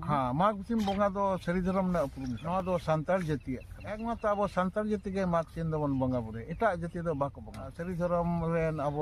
हाँ माघ सिम बंगा दो सारी धर्म ना उपरुम नवा दो सांतार जाति एकमात्र अब सांतार जाति के माघ सिम दो बंगा बुरे एटा जाति दो बाको बंगा सारी धर्म रेन अब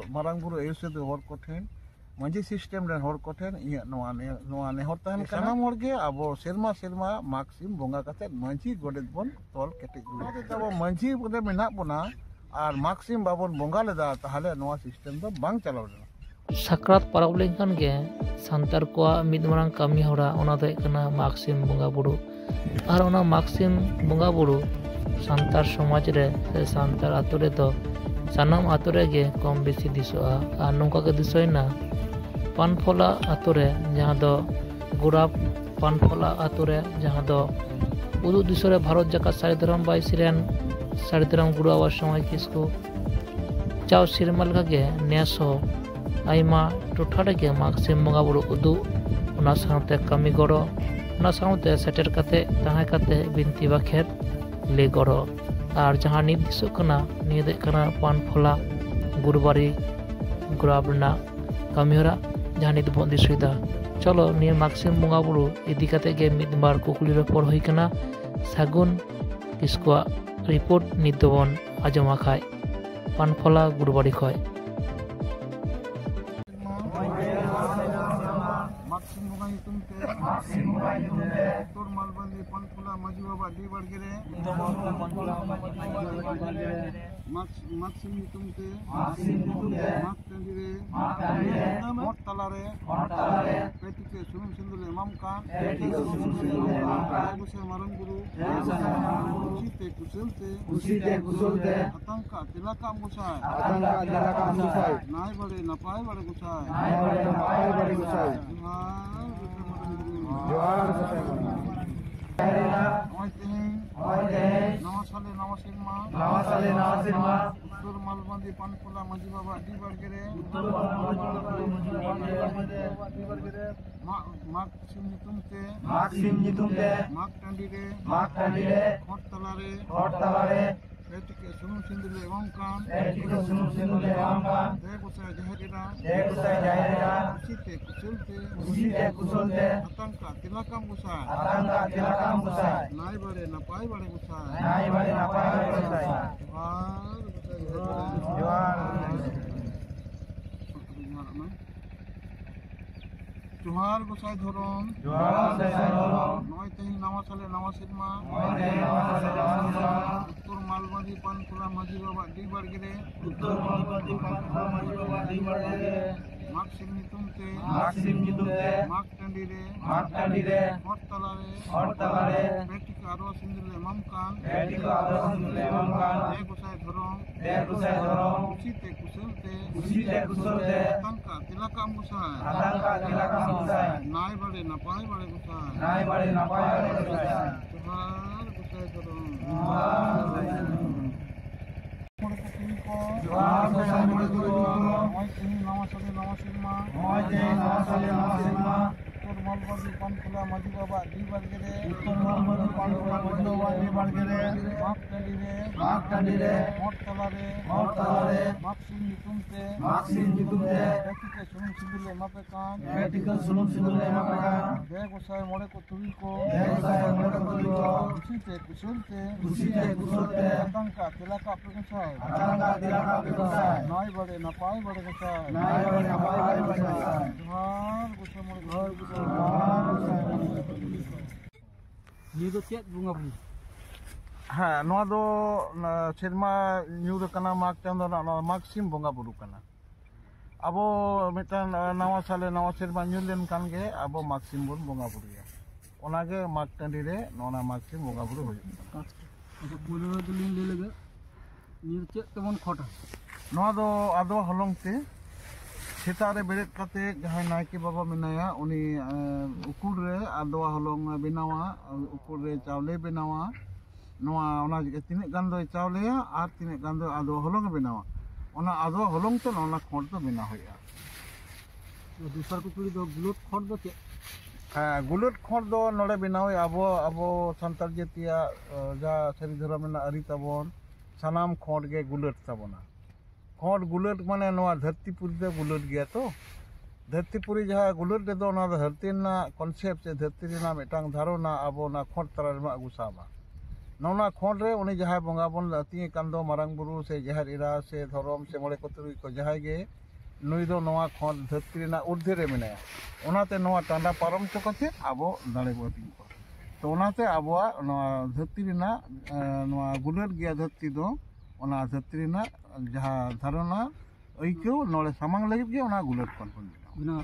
मारांग बुरु एयुसे दो हर कोठेन मंजी सिस्टम रेन हर कोठेन इया नवा ने हर तहन सानाम हर गे अब सेरमा सेरमा माघ सिम बंगा काते मंजी गोडेत बन तोल केटेज गुलो तब मंजी बदे मेना बना और माघ सिम बाबन बंगा लेदा ताहले नवा सिस्टम दो बांग चलाव साक्रात परब लेनखान गे सान्तार को मिद मारांग कामी हरा ओना दो कना माघ सिम बंगा बुरु और ओना माघ सिम बंगा बुरु सान्तार समाज रे से सान्तार आतो रे तो सानाम आतो रे गे कम बेसी दिसोआ और नोंका के दिसोयना पानफला आतो रे जहां दो गुराब पानफला आतो रे जहां दो उदु दिसो रे भारत जाकात सारी धर्म बाईसी रेन सारी धर्म गुरु आवास समय किसको चाव सिरमल का गे नेसो आइमा टोठा रे गे माघ सिम बंगा बुरु उदु ओना साउते कमी गड़ो ओना साउते सेटर काते ताहे काते बिनती बाखेर ले गड़ो और जहां नित दिसो कना निय दे कना पानफला गुरुबारी गुराब रना कमी हरा जहां नित बन दिसुदा चलो निय माघ सिम बंगा बुरु इदी काते गे मिद बार कुकुली रपड़ होई कना सागुन किसको रिपोर्ट नित दोबन आजमा खाय पानफला गुरुबारी खय उत्तर मालबंदी पानफला माजी बाबा डी बड़गेरे माघ सिम नितुमते माघ टंडीरे मोट तलारे पेटिके सुनुम सिंदुले मामका गुसे मारंग गुरु कुशीते कुशलते आतंका तिलका गुसाय नाय बड़े नपाय बड़े गुसाय नवा साले उत्तर मालबंदी पानफला माजी बाबा डी बड़गेरे माघ सिम नितुमते माघ टंडीरे हट तलारे पेटिके सुनुम सिंदुले एवंकान जय गुसाय जहरीरा कुशीते कुशलते आतंका तिलकम गुसाय नाय बड़े नपाय बड़े गुसाय जोहार गुसाय धरम नय तेही नवा साले नवा सिरमा उत्तर मालबंदी पानफला माजी बाबा डी बड़गेरे माघ सिम नितुमते माघ टंडीरे हट तलारे पेटिके आरो सिंदुले मामकान जय गुसाय धरम कुशीते कुशलते आतंका तिलकम गुसाय नाय बड़े नपाय बड़े गुसाय जोहार गुसाय धरम उत्तर मालबंदी पानफला माजी बाबा डी बड़गेरे माघ टंडीरे हट तलारे माघ सिम नितुमते पेटिके सुनुम सिंदुले मापेकान जय गोसाय मोड़े को तुरी को कुशीते कुशलते आतंका तिलका पे गोसाय नाय बड़े नपाय बड़े गोसाय जोहार गोसाय मोड़े घर ये तो चेक बुंगा बुनी हाँ नवा दो सेरमा न्यूर कना माघ चांदो ना माघ सिम बंगा बुरु कना अबो मिटान नवा साले नवा सेरमा न्यूर लेन कान गे अबो माघ सिम बन बंगा बुरुया ओनागे माघ टंडी रे नोना माघ सिम बंगा बुरु होय अच्छा पुरो दलिन ले लगे न्यूर चेक तमन खोटा नवा दो आदो हलंग ते सेतारे बेरेद काते जहां नायके बाबा मेनाया उनी उकुर रे आदवा हलंग बेनावा उकुर रे चावले बेनावा नवा ओना तिने गान दो चावलेया और तिने गान दो आदवा हलंग बेनावा ओना आदवा हलंग तो ओना खोट तो बेना होया दूसर को पुरी दो गुलट खोट दो हां गुलट खोट दो नोडे बेनावे अबो संताल जेतिया जा सरी धर्म ना अरि तबन सानाम खोट गे गुलट तबना खोट गुलट माने नवा धरती पुरी दे गुलट गया तो धरतीपुरी जहाँ गुलर रेदो ना धरती ना कॉन्सेप्ट से धरती ना मिटांग धारणा अब ना खोट तरह मा गुसामा नौना खोट रे उन्हें जहाँ बंगा बन लाती कंदो मारंग बुरु से जहर इरा से धर्म से मोड़े कोतुरी को जहाँ गे नुई दो नवा खोट धरती ना ऊर्ध्व रे मिनाया उनाते नवा टांडा पारम चुकते अब दाड़े बोती को तो उनाते अब नवा धरती ना नवा गुलर गया धरती दो उना धरती ना जहाँ धारणा ऐक्यो नोले सामांग लगे के उना गुलर कोन बिना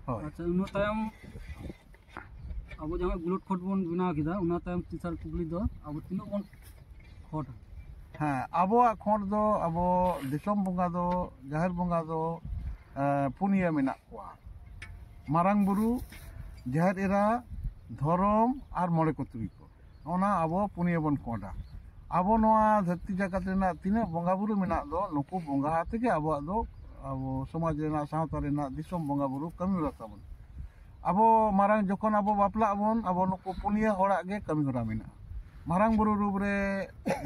अच्छा उन तायम अब जहाँ गुलट खोट बन बिना किदा उना तायम तीसर कुबली दो अब तीनों बन खोट हाँ अब खोट दो अब दिसम बंगा दो जहर बंगा दो पुनिया मेना कोआ मारंग बुरु जहर इरा धरम और मोड़े को तुरी को ओना अब पुनिया बन कोडा अब नवा धरती जगत रेना तीना बंगा बुरु मेना दो नुकु बंगा हाते के अब दो अब समाज रेना सावता रेना दिसम बंगा बुरु कमी रता बन अब मारंग जखन अब बापला बन अब नुकु पुनिया होड़ा गे कमी होरा मेना मारंग बुरु रूप रे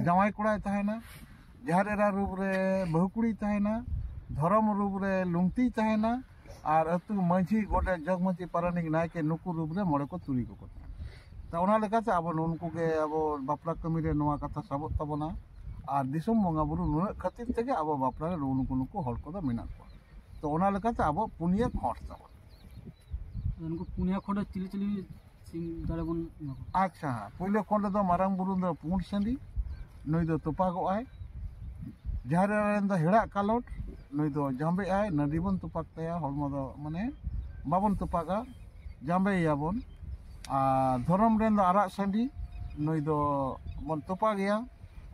जावाई कोड़ाय तहेना जहर एरा रूप रे बहुकुड़ी तहेना धर्म रूप रे लुंगती तहेना और अतु माझी गोटे जगमती पारानिक नायके नुकु रूप रे मोड़े को तुरी को ता ओना लेकाते अब नुनको के अब बापला कमी रे नवा कथा साबत तबना और दिसम बंगा बुरु नुना खातिर तेगे अब बापला रे नुनको हड़ को मेना को तो ओना लेकाते अब पुनिया खोट तबन उनको पुनिया खोट चिली चिली सिम दाड़े बन अच्छा पहले खोट दो मारंग बुरु दो पुंड सेंडी नई दो तुपागो आय जहर रेन दो हेड़ा कालोट नई दो जाम्बे आय नदी बन तुपाक तया हड़मो दो माने बाबन तुपागा जाम्बे याबन धरम रेन दो आरा सेंडी नई दो बन तुपा गया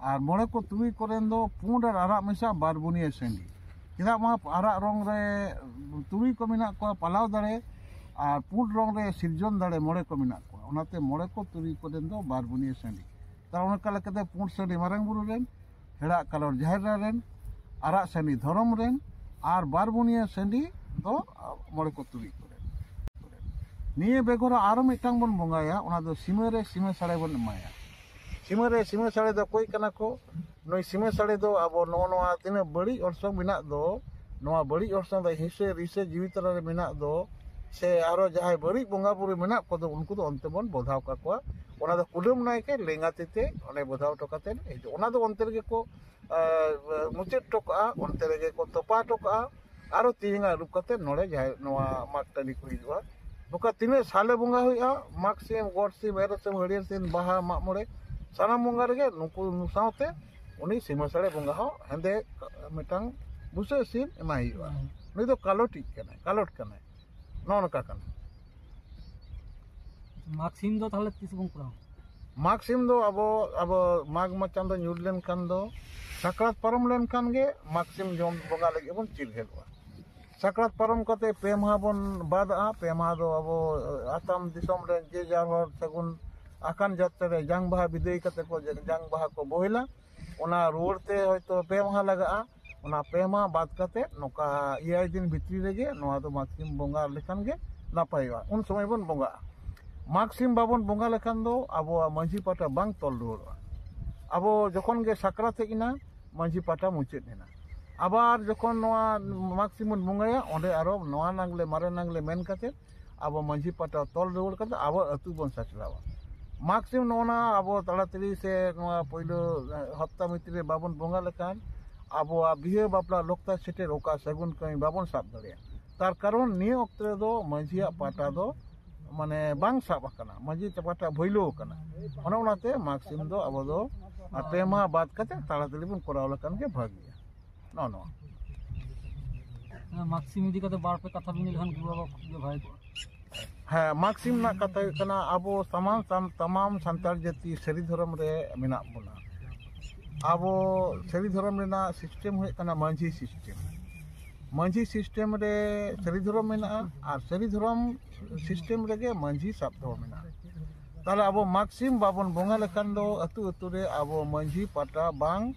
और मोड़े को तुई कोरेन दो पुंड और आरा मेसा बारबुनिया सेंडी चेदा मा आरा रंग रे तुई को मेना को पालाव दाड़े और पुंड रंग रे सिरजन दाड़े मोड़े को मेना को ओनाते मोड़े को तुई कोरेन दो बारबुनिया सेंडी ता ओनका लेकाते पुंड सेंडी मारंग बुरु रेन हेड़ा कलर जहर रेन आरा सेंडी धरम रेन और बारबुनिया सेंडी दो मोड़े को तुई निये बेगोर आरो मिटांग बन बंगाया ओना दो सीमे साड़े बन एमाया सीमे साड़े दो कोई कना को नई सीमे साड़े दो अब नवा तीन बड़ी अर्संग मेना दो नवा बड़ी अर्संग दो हिसे रिसे जीवित रे मेना दो से आरो जहाय बड़ी बंगा बुरु मेना को दो उनको दो अंते बन बोधाव का को ओना दो कुडुम नायके लेंगातेते ओने बोधाव टोकाते ओना दो अंते रे को मुचेट टोका अंते रे को तोपा टोका आरो तिंगा रूप कते नोड़े जहाय नवा माकटानी को हिजुआ नुका तीन साले बंगा हुआ माग सिम गोड सिम एर सिम हड़ियर सिम बाहा माग मोड़े साना बंगा रे नुकु सावते उनी सीमा साड़े बंगा हो हेंदे मिटांग बुसे सिम एमा हुआ नुई दो कालोटिक कने कालोट कने नौनका कने माग सिम दो ताहले तीस बंग पुरा माग सिम दो अब माग मचान दो ᱧᱩᱨ len kan दो साकरात परम len kan गे माग सिम जम बंगा लगे बन चिलहेलवा साकरात परम कते पे माह बन बादा पे माह दो अब आसाम दिसम रे जे जार हर सगुन आकान जात्रा रे जांग बाहा विदय कते को जांग बाहा को बोहिला ओना रोडते होयतो पे माह लगा ओना पे माह बाद कते नोका 6 दिन भितरी रेगे नोआ दो मागसिम बंगा लेखान गे नापायवा उन समय बन बंगा मागसिम बाबन बंगा लेखान दो अब मांझी पाटा बांग तोल रुवा अब जखन गे साकरात हेना मांझी पाटा मुचेद हेना आबार जखन नवा मागसिम बंगाया ओंडे आरो नवा नांगले मारे नांगले मेन कते अब मांझी पाटा तोल रुवाड़ कते अब अतु बन साचलावा मागसिम नोना अब ताड़ाताड़ी से नवा पहिलो हप्ता मित्री बाबन बंगा लेखान अब बिहे बापला लोकता सेटेर ओका सगुन कमी बाबन साब दाड़िया तार कारण निये अक्ते दो मांझिया पाटा दो माने बांग साब आकाना मांझी पाटा भइलो आकाना ओना ओनाते मागसिम दो अब दो पे माह बाद कते ताड़ाताड़ी बन कराव लेखान के भागिया नो मागसिम इदी कते बार पे कथा बिन लहन गुरु के भाई हाँ मागसिम ना कथा कना अब तमाम सान्ताड़ जाति सारी धर्म रे मेना बोना अब सारी धर्म रेना सिस्टम हुए कना मांझी सिस्टम रे सारी धर्म मेना और सारी धर्म सिस्टम रेगे मांझी साब दो मेना ताले अब मागसिम बाबन बंगा लेखान दो अतु अतु रे अब मांझी पाटा बांग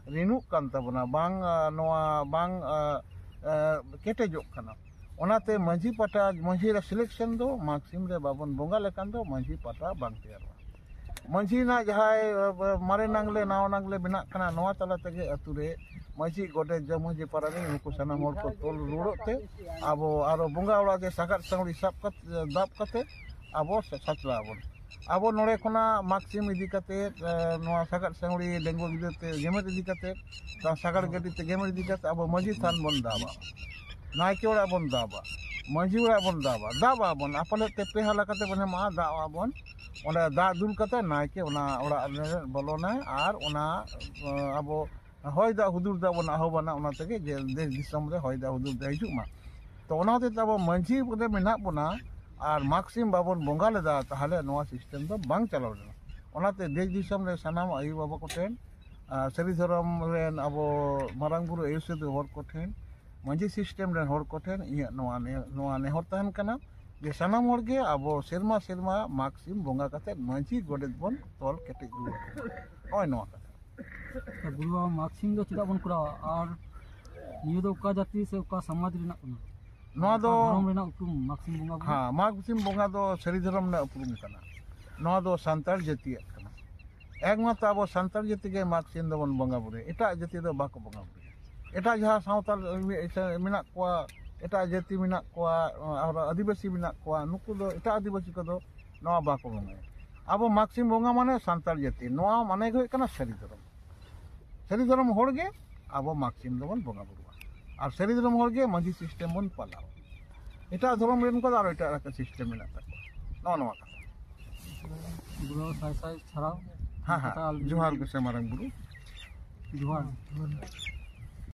रिनुक कान ताबना बांग नवा बांग केटेजोग कना ओनाते मांझी पाटा मांझी रे सिलेक्शन दो मागसिम रे बाबन बंगा लेखान दो मांझी पाटा बांग तैयारवा मांझी ना जहां मारे नांगले नाव नांगले बिना कना नवा तला तगे अतु रे मांझी गोडे जमझी पारानी नुकु सानाम हर को तोल रुड़ोते आबो आरो बुंगा ओड़ा जे सागार सांगड़ी साब कत दाब कते आबो साचला आबोन आबो नोड़े खना माक्सिम इदी कते नवा सागार सांगड़ी डेंगो बिदते गेमेट इदी कते सागार गड्डी ते गेमेट इदी कते आबो मांझी थान बन दाबा नायके ओड़ा बन दाबा मांझी ओड़ा बन दाबा बन आपले ते पे हाला कते बने मा दावा बन ओना दा दुल कते नायके ओना ओड़ा बोलोना आर ओना आबो हय दा हुदुर दा बन आहोबाना ओना तगे जे देश दिसम रे हय दा हुदुर दा हिजुग मा तो ओना ते आबो मांझी रे मेना बना आर माक्सिम बाबन बोंगा लेदा ताहले नवा सिस्टम दो बांग चलाव लेना ओनाते देश दिसम रे सनाम आयु बाबा को ठेन सरी धरम रेन आबो मारांग बुरु एयुसेद हर को ठेन मांझी सिस्टम रेन हर को ठेन इया नवा ने हर तहन कना जे सनाम हर गे आबो सेरमा सेरमा माक्सिम बोंगा कते मांझी गोडेत बन तोल केटे गुरु ओय नवा तो गुरु माक्सिम दो चिदा बन करा और ये दो का जाति से का समाज रेना कना नवा दो धर्म रेना उपरुम माक्सिम बोंगा हां माक्सिम बोंगा दो सरी धरम ने उपरुम कना नवा दो संताल जाति कना एकमात्र आबो संताल जाति गे माक्सिम दो बन बोंगा बुरे एटा जाति दो बाको बोंगा बुरे एटा जहां सावताल मेना कोआ एटा जाति मेना कोआ और आदिवासी मेना कोआ नुकु दो एटा आदिवासी को दो नवा बाको बोंगा आबो माक्सिम बोंगा माने संताल जाति नवा माने गय कना सरी धरम हर गे आबो माक्सिम दो बन बोंगा बुरुआ और सरी धरम हर गे मांझी सिस्टम बन पालाव एटा धरम रेन को आरो एटा रका सिस्टम मेना ताको नवा कथा गुरु साई साई छाड़ा हां जोहार के से मारंग बुरु जोहार